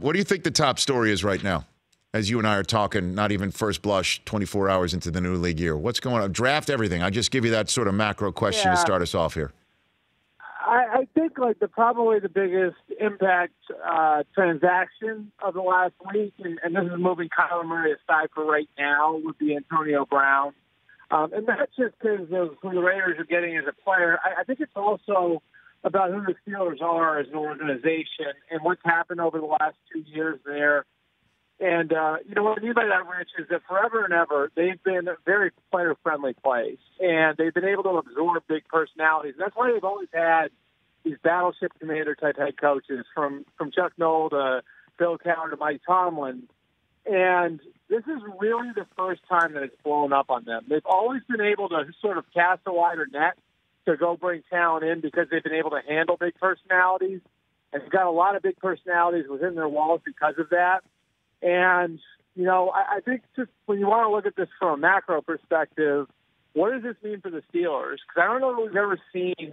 What do you think the top story is right now? As you and I are talking, not even first blush, 24 hours into the new league year. What's going on? Draft everything. I just give you that sort of macro question to start us off here. I think like probably the biggest impact transaction of the last week, and this is moving Kyler Murray aside for right now, would be Antonio Brown. And that's just because of who the Raiders are getting as a player. I think it's also about who the Steelers are as an organization and what's happened over the last 2 years there. And, what I mean by that, Rich, is that forever and ever, they've been a very player-friendly place. And they've been able to absorb big personalities. And that's why they've always had these battleship commander-type head coaches, from Chuck Noll to Bill Cowher to Mike Tomlin. And this is really the first time that it's blown up on them. They've always been able to sort of cast a wider net to go bring talent in because they've been able to handle big personalities. And they've got a lot of big personalities within their walls because of that. And, I think just when you want to look at this from a macro perspective, what does this mean for the Steelers? Because I don't know that we've ever seen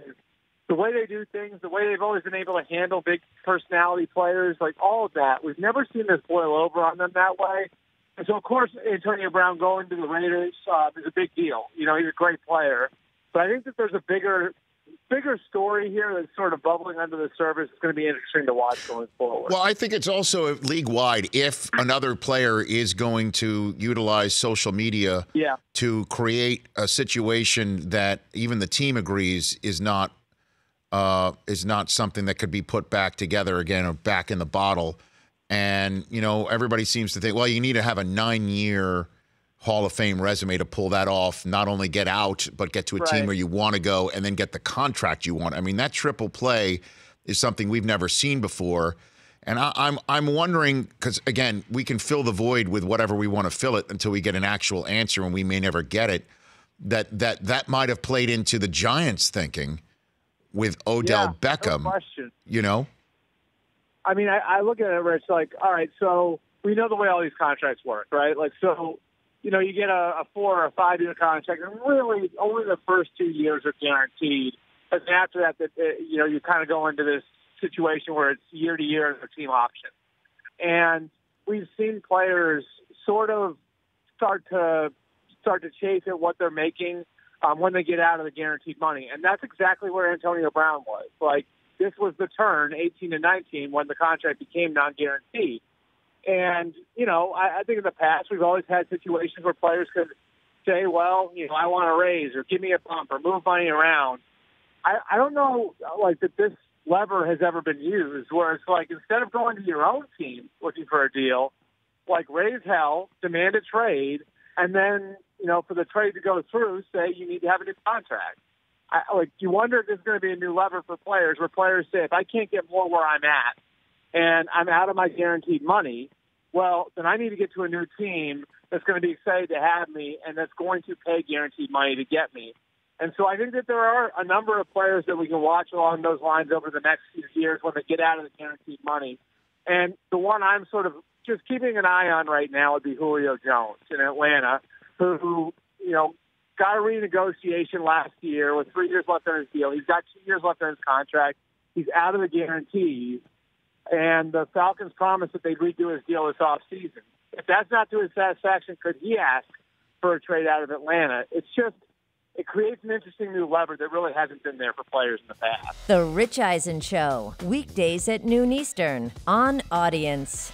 the way they do things, the way they've always been able to handle big personality players, like all of that. We've never seen this boil over on them that way. And so, of course, Antonio Brown going to the Raiders is a big deal. He's a great player. But I think that there's a bigger story here that's sort of bubbling under the surface. It's going to be interesting to watch going forward. Well, I think it's also league-wide. If another player is going to utilize social media to create a situation that even the team agrees is not something that could be put back together again or back in the bottle. And, everybody seems to think, well, you need to have a 9-year Hall of Fame resume to pull that off, not only get out, but get to a team where you want to go and then get the contract you want. I mean, that triple play is something we've never seen before. And I'm wondering, because, again, we can fill the void with whatever we want to fill it until we get an actual answer, and we may never get it, that might have played into the Giants' thinking with Odell Beckham, no question. I mean, I look at it, Rich, like, all right, so we know the way all these contracts work, right? Like, so, you get a 4 or a 5-year contract, and really only the first 2 years are guaranteed. And after that, you kind of go into this situation where it's year to year as a team option. And we've seen players sort of start to chase at what they're making when they get out of the guaranteed money. And that's exactly where Antonio Brown was. Like, this was the turn, 18 and 19, when the contract became non-guaranteed. And, I think in the past we've always had situations where players could say, well, I want a raise or give me a bump or move money around. I don't know, like, that this lever has ever been used, where it's like instead of going to your own team looking for a deal, like raise hell, demand a trade, and then, for the trade to go through, say you need to have a new contract. You wonder if there's going to be a new lever for players where players say, if I can't get more where I'm at, and I'm out of my guaranteed money, well, then I need to get to a new team that's going to be excited to have me and that's going to pay guaranteed money to get me. And so I think that there are a number of players that we can watch along those lines over the next few years when they get out of the guaranteed money. And the one I'm sort of just keeping an eye on right now would be Julio Jones in Atlanta, who got a renegotiation last year with 3 years left on his deal. He's got 2 years left on his contract. He's out of the guarantees. And the Falcons promised that they'd redo his deal this offseason. If that's not to his satisfaction, could he ask for a trade out of Atlanta? It creates an interesting new lever that really hasn't been there for players in the past. The Rich Eisen Show, weekdays at noon Eastern on Audience.